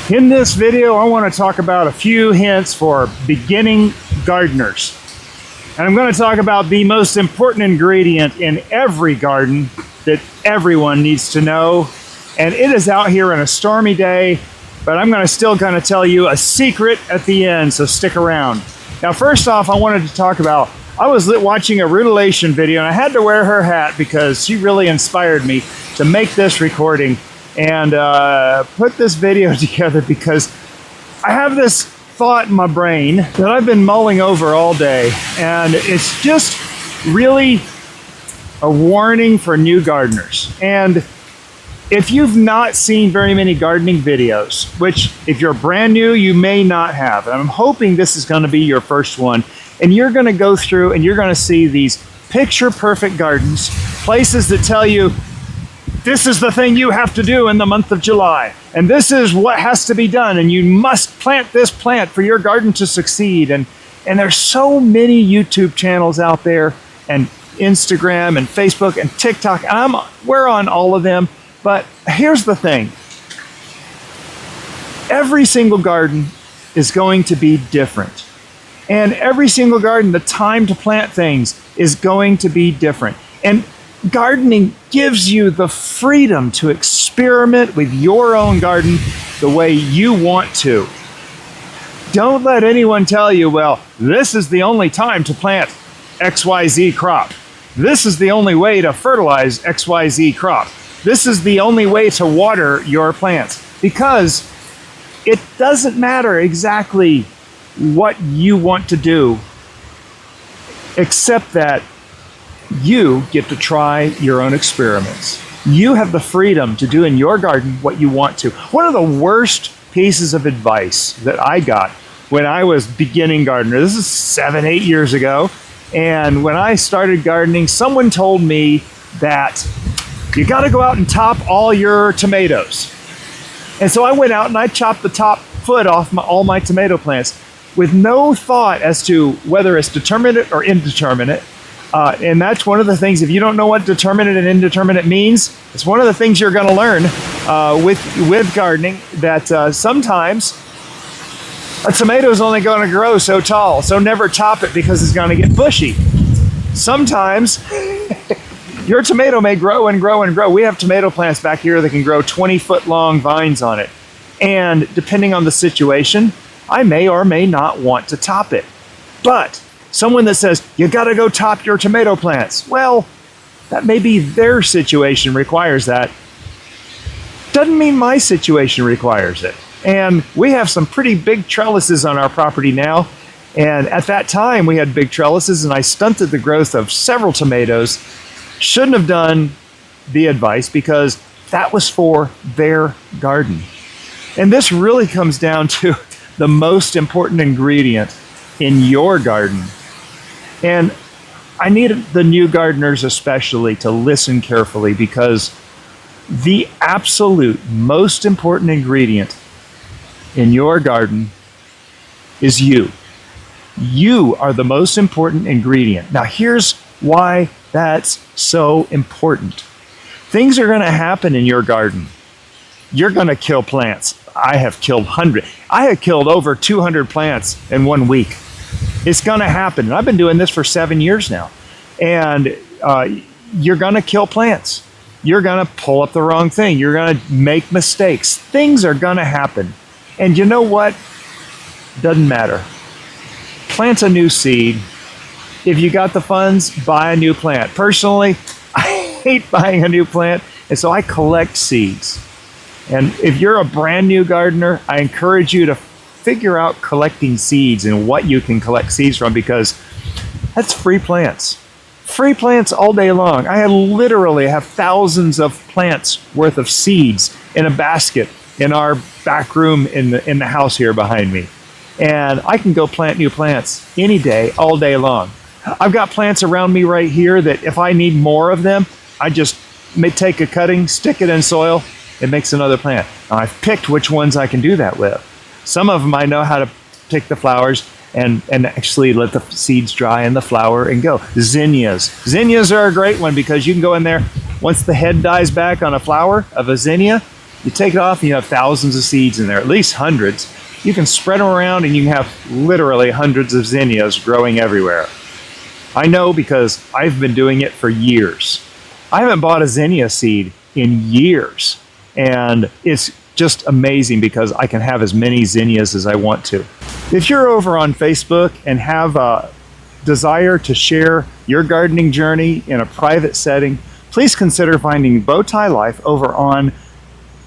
In this video, I want to talk about a few hints for beginning gardeners. And I'm going to talk about the most important ingredient in every garden that everyone needs to know. And it is out here on a stormy day, but I'm going to still kind of tell you a secret at the end, so stick around. Now, first off, I wanted to talk about, I was watching a rutilation video and I had to wear her hat because she really inspired me to make this recording and put this video together because I have this thought in my brain that I've been mulling over all day, and it's just really a warning for new gardeners. And if you've not seen very many gardening videos, which if you're brand new, you may not have, and I'm hoping this is going to be your first one, and you're going to go through and you're going to see these picture perfect gardens, places that tell you this is the thing you have to do in the month of July, and this is what has to be done, and you must plant this plant for your garden to succeed. And there's so many YouTube channels out there, and Instagram and Facebook and TikTok, and we're on all of them. But here's the thing. Every single garden is going to be different. And every single garden, the time to plant things is going to be different. And gardening gives you the freedom to experiment with your own garden the way you want to. Don't let anyone tell you, well, this is the only time to plant XYZ crop. This is the only way to fertilize XYZ crop. This is the only way to water your plants. Because it doesn't matter exactly what you want to do, except that you get to try your own experiments. You have the freedom to do in your garden what you want to. One of the worst pieces of advice that I got when I was beginning gardener, this is 7-8 years ago, and when I started gardening, someone told me that you got to go out and top all your tomatoes. And so I went out and I chopped the top foot off all my tomato plants with no thought as to whether it's determinate or indeterminate. And that's one of the things, if you don't know what determinate and indeterminate means, it's one of the things you're going to learn with gardening, that sometimes a tomato is only going to grow so tall, so never top it because it's going to get bushy. Sometimes your tomato may grow and grow and grow. We have tomato plants back here that can grow 20-foot long vines on it. And depending on the situation, I may or may not want to top it. But someone that says, you got to go top your tomato plants. Well, that may be their situation requires that. Doesn't mean my situation requires it. And we have some pretty big trellises on our property now. And at that time, we had big trellises, and I stunted the growth of several tomatoes. Shouldn't have done the advice because that was for their garden. And this really comes down to the most important ingredient in your garden. And I need the new gardeners especially to listen carefully, because the absolute most important ingredient in your garden is you. You are the most important ingredient. Now, here's why that's so important. Things are going to happen in your garden. You're going to kill plants. I have killed hundreds. I have killed over 200 plants in 1 week. It's going to happen. And I've been doing this for 7 years now. And you're going to kill plants. You're going to pull up the wrong thing. You're going to make mistakes. Things are going to happen. And you know what? Doesn't matter. Plant a new seed. If you got the funds, buy a new plant. Personally, I hate buying a new plant, and so I collect seeds. And if you're a brand new gardener, I encourage you to figure out collecting seeds and what you can collect seeds from, because that's free plants. Free plants all day long. I literally have thousands of plants worth of seeds in a basket in our back room in the house here behind me. And I can go plant new plants any day, all day long. I've got plants around me right here that if I need more of them, I just may take a cutting, stick it in soil, it makes another plant. Now, I've picked which ones I can do that with. Some of them I know how to pick the flowers and actually let the seeds dry in the flower and go. Zinnias. Zinnias are a great one because you can go in there, once the head dies back on a flower of a zinnia, You take it off and you have thousands of seeds in there, at least hundreds. You can spread them around and you can have literally hundreds of zinnias growing everywhere. I know because I've been doing it for years. I haven't bought a zinnia seed in years, and it's just amazing because I can have as many zinnias as I want to. If you're over on Facebook and have a desire to share your gardening journey in a private setting, please consider finding Bowtie Life over on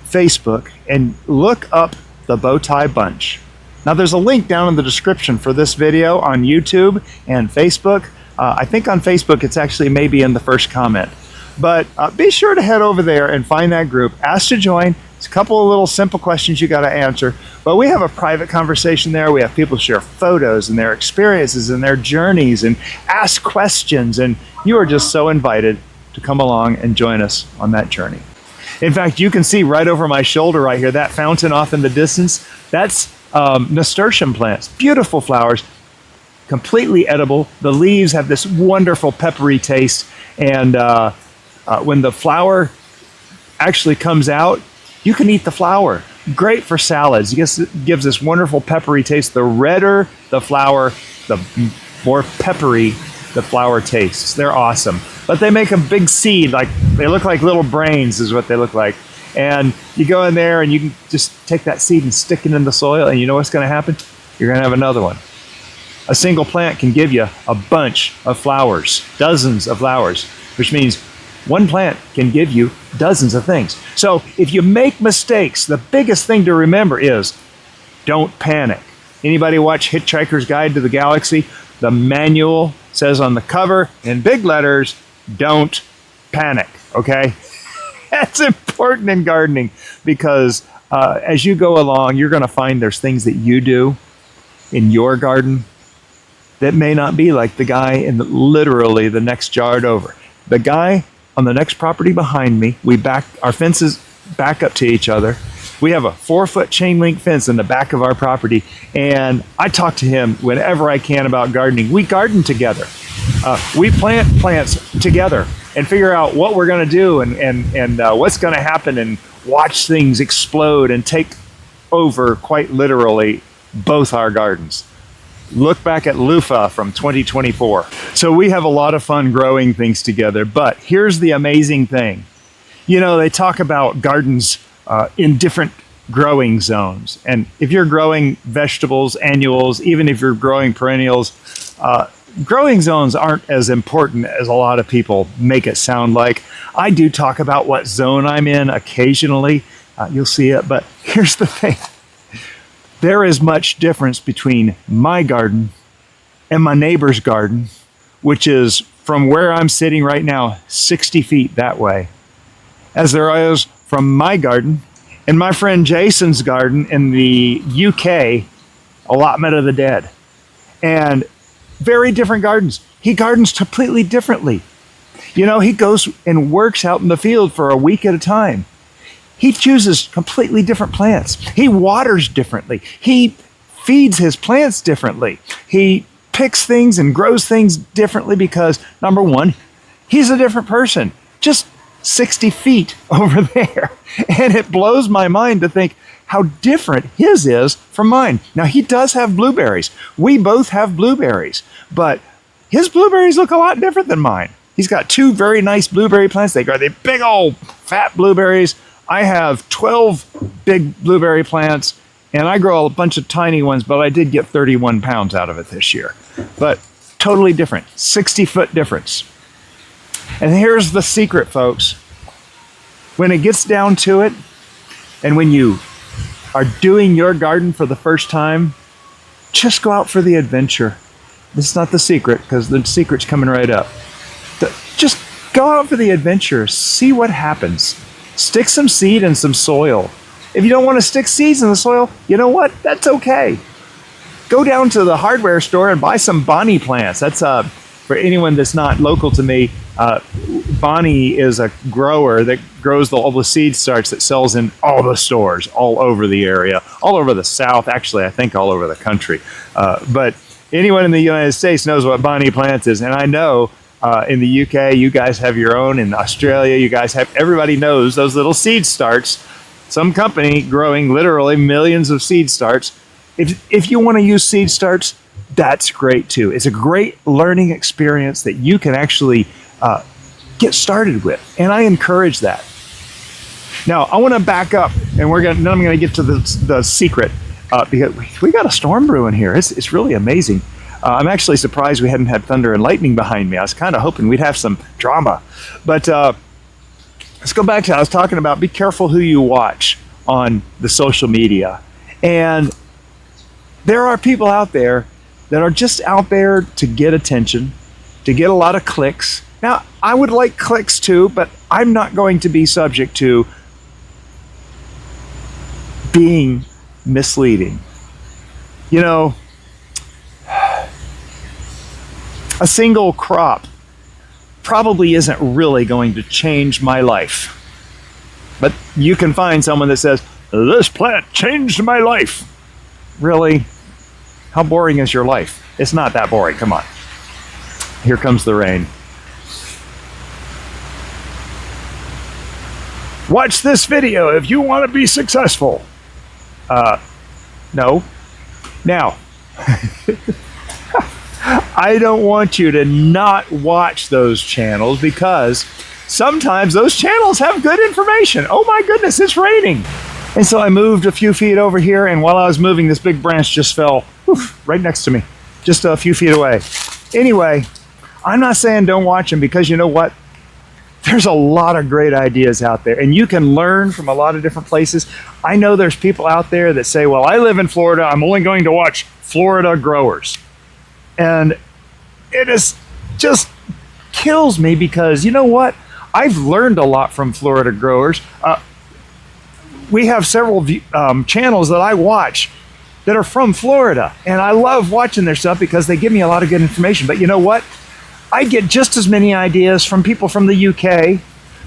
Facebook and look up the Bowtie Bunch. Now there's a link down in the description for this video on YouTube and Facebook. I think on Facebook it's actually maybe in the first comment. But be sure to head over there and find that group. Ask to join. It's a couple of little simple questions you got to answer. But we have a private conversation there. We have people share photos and their experiences and their journeys and ask questions. And you are just so invited to come along and join us on that journey. In fact, you can see right over my shoulder right here, that fountain off in the distance, that's nasturtium plants. Beautiful flowers, completely edible. The leaves have this wonderful peppery taste. And when the flower actually comes out, you can eat the flower. Great for salads. It gives this wonderful peppery taste. The redder the flower, the more peppery the flower tastes. They're awesome. But they make a big seed, like they look like little brains is what they look like. And you go in there and you can just take that seed and stick it in the soil, and you know what's going to happen? You're going to have another one. A single plant can give you a bunch of flowers, dozens of flowers, which means one plant can give you dozens of things. So if you make mistakes, the biggest thing to remember is don't panic. Anybody watch Hitchhiker's Guide to the Galaxy? The manual says on the cover in big letters, don't panic, okay? That's important in gardening because as you go along, you're going to find there's things that you do in your garden that may not be like the guy in literally the next yard over. The guy on the next property behind me, our fences back up to each other. We have a 4-foot chain link fence in the back of our property, and I talk to him whenever I can about gardening. We garden together. We plant plants together and figure out what we're going to do and what's going to happen, and watch things explode and take over, quite literally, both our gardens. Look back at Loofah from 2024. So we have a lot of fun growing things together, but here's the amazing thing. You know, they talk about gardens in different growing zones. And if you're growing vegetables, annuals, even if you're growing perennials, growing zones aren't as important as a lot of people make it sound like. I do talk about what zone I'm in occasionally. You'll see it, but here's the thing. There is much difference between my garden and my neighbor's garden, which is from where I'm sitting right now, 60 feet that way, as there is from my garden and my friend Jason's garden in the UK, Allotment of the Dead. And very different gardens. He gardens completely differently. You know, he goes and works out in the field for a week at a time. He chooses completely different plants. He waters differently. He feeds his plants differently. He picks things and grows things differently because, number one, he's a different person. Just 60 feet over there. And it blows my mind to think how different his is from mine. Now, he does have blueberries. We both have blueberries, but his blueberries look a lot different than mine. He's got 2 very nice blueberry plants. They grow the big old fat blueberries. I have 12 big blueberry plants, and I grow a bunch of tiny ones, but I did get 31 pounds out of it this year. But totally different, 60-foot difference. And here's the secret, folks. When it gets down to it, and when you are doing your garden for the first time, just go out for the adventure. This is not the secret, because the secret's coming right up. Just go out for the adventure, see what happens. Stick some seed in some soil. If you don't want to stick seeds in the soil, you know what? That's okay. Go down to the hardware store and buy some Bonnie plants. That's for anyone that's not local to me. Bonnie is a grower that grows all the seed starts that sells in all the stores all over the area, all over the South, actually, I think all over the country. But anyone in the United States knows what Bonnie plants is, and I know in the UK, you guys have your own. In Australia, you guys have, everybody knows those little seed starts some company growing literally millions of seed starts. If you want to use seed starts, that's great too. It's a great learning experience that you can actually get started with, and I encourage that. Now, I want to back up, and then I'm going to get to the secret, because we got a storm brewing here. It's really amazing. I'm actually surprised we hadn't had thunder and lightning behind me. I was kind of hoping we'd have some drama. But let's go back to, I was talking about, be careful who you watch on the social media. And there are people out there that are just out there to get attention, to get a lot of clicks. Now, I would like clicks too, but I'm not going to be subject to being misleading. You know, a single crop probably isn't really going to change my life. But you can find someone that says, this plant changed my life. Really? How boring is your life? It's not that boring. Come on. Here comes the rain. Watch this video if you want to be successful. No. Now, I don't want you to not watch those channels, because sometimes those channels have good information. Oh my goodness, it's raining. And so I moved a few feet over here, and while I was moving, this big branch just fell right next to me, just a few feet away. Anyway, I'm not saying don't watch them, because you know what? There's a lot of great ideas out there, and you can learn from a lot of different places. I know there's people out there that say, well, I live in Florida, I'm only going to watch Florida growers. And it is just kills me, because you know what? I've learned a lot from Florida growers. We have several channels that I watch that are from Florida, and I love watching their stuff because they give me a lot of good information. But you know what? I get just as many ideas from people from the UK,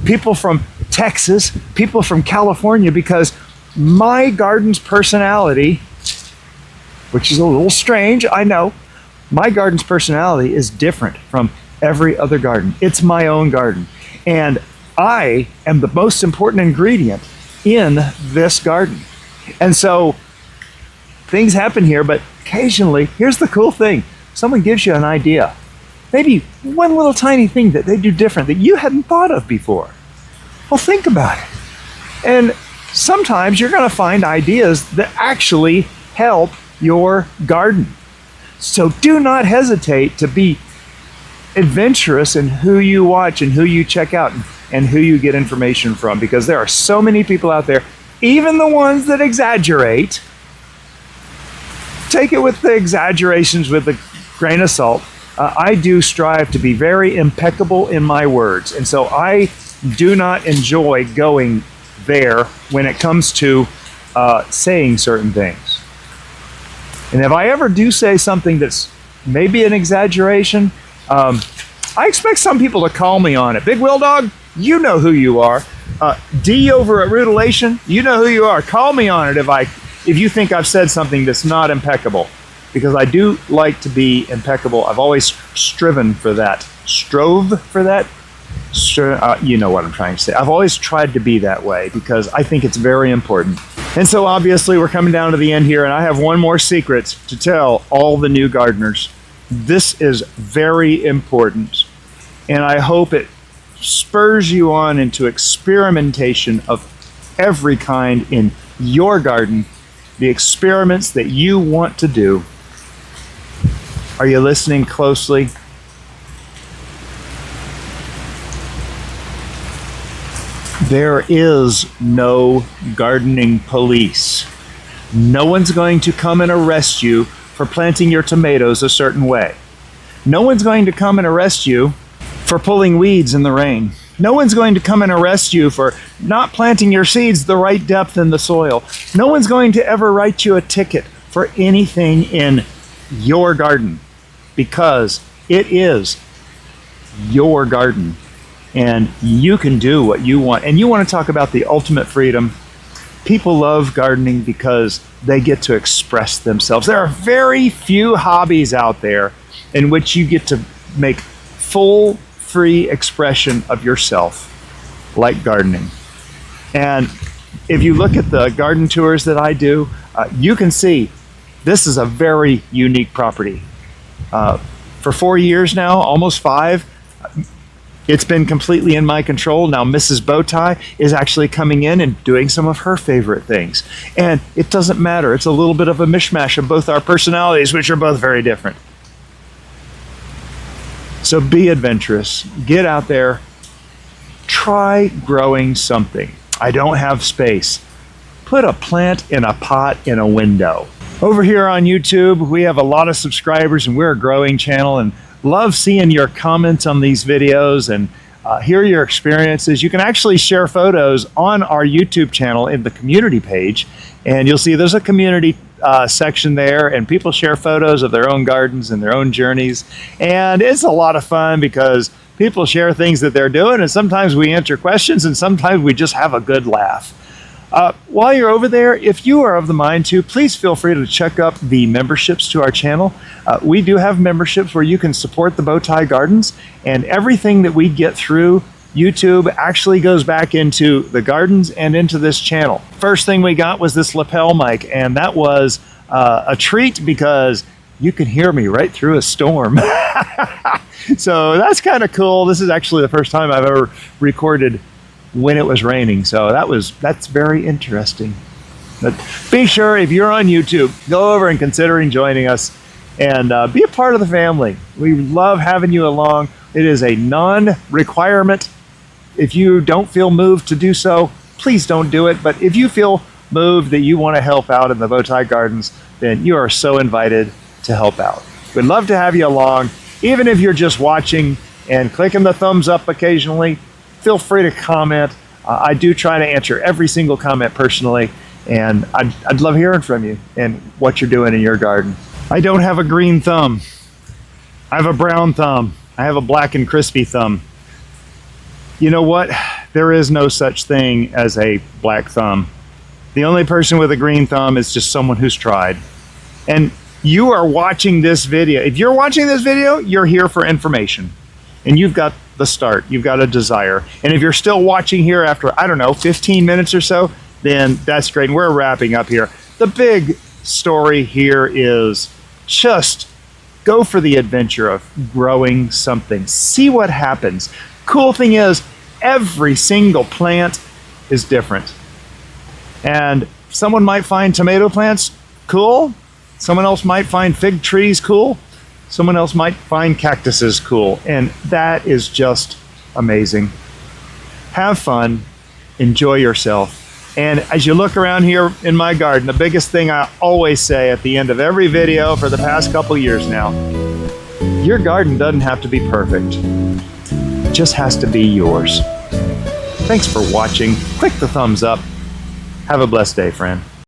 people from Texas, people from California, because my garden's personality, which is a little strange, I know, my garden's personality is different from every other garden. It's my own garden. And I am the most important ingredient in this garden. And so things happen here, but occasionally, here's the cool thing. Someone gives you an idea. Maybe one little tiny thing that they do different that you hadn't thought of before. Well, think about it. And sometimes you're going to find ideas that actually help your garden. So do not hesitate to be adventurous in who you watch and who you check out and who you get information from, because there are so many people out there, even the ones that exaggerate. Take it with the exaggerations with a grain of salt. I do strive to be very impeccable in my words, and so I do not enjoy going there when it comes to saying certain things. And if I ever do say something that's maybe an exaggeration, I expect some people to call me on it. Big Will Dog, you know who you are. D over at Rutilation, you know who you are. Call me on it if you think I've said something that's not impeccable, because I do like to be impeccable. I've always striven for that. Strove for that? You know what I'm trying to say. I've always tried to be that way because I think it's very important. And so obviously we're coming down to the end here, and I have one more secret to tell all the new gardeners. This is very important, and I hope it spurs you on into experimentation of every kind in your garden, the experiments that you want to do. Are you listening closely? There is no gardening police. No one's going to come and arrest you for planting your tomatoes a certain way. No one's going to come and arrest you for pulling weeds in the rain. No one's going to come and arrest you for not planting your seeds the right depth in the soil. No one's going to ever write you a ticket for anything in your garden, because it is your garden and you can do what you want. And you want to talk about the ultimate freedom. People love gardening because they get to express themselves. There are very few hobbies out there in which you get to make full, free expression of yourself, like gardening. And If you look at the garden tours that I do, you can see this is a very unique property. For 4 years now, almost 5, it's been completely in my control. Now Mrs. Bowtie is actually coming in and doing some of her favorite things. And it doesn't matter. It's a little bit of a mishmash of both our personalities, which are both very different. So be adventurous. Get out there. Try growing something. I don't have space. Put a plant in a pot in a window. Over here on YouTube, we have a lot of subscribers and we're a growing channel, and love seeing your comments on these videos and hear your experiences. You can actually share photos on our YouTube channel in the community page, and you'll see there's a community section there, and people share photos of their own gardens and their own journeys. And it's a lot of fun because people share things that they're doing, and sometimes we answer questions and sometimes we just have a good laugh. While you're over there, if you are of the mind to, please feel free to check up the memberships to our channel. We do have memberships where you can support the Bowtie Gardens, and everything that we get through YouTube actually goes back into the gardens and into this channel. First thing we got was this lapel mic, and that was a treat because you can hear me right through a storm. So that's kind of cool. This is actually the first time I've ever recorded when it was raining, so that's very interesting. But be sure, if you're on YouTube, go over and considering joining us and be a part of the family. We love having you along. It is a non-requirement. If you don't feel moved to do so, please don't do it. But if you feel moved that you want to help out in the Bowtie Gardens, then you are so invited to help out. We'd love to have you along. Even if you're just watching and clicking the thumbs up occasionally, feel free to comment. I do try to answer every single comment personally, and I'd love hearing from you and what you're doing in your garden. I don't have a green thumb. I have a brown thumb. I have a black and crispy thumb. You know what? There is no such thing as a black thumb. The only person with a green thumb is just someone who's tried. And you are watching this video. If you're watching this video, you're here for information. And you've got the start, you've got a desire. And if you're still watching here after, I don't know, 15 minutes or so, then that's great. And we're wrapping up here. The big story here is just go for the adventure of growing something. See what happens. Cool thing is, every single plant is different. And someone might find tomato plants cool. Someone else might find fig trees cool. Someone else might find cactuses cool, and that is just amazing. Have fun, enjoy yourself, and as you look around here in my garden, the biggest thing I always say at the end of every video for the past couple years now, your garden doesn't have to be perfect. It just has to be yours. Thanks for watching. Click the thumbs up. Have a blessed day, friend.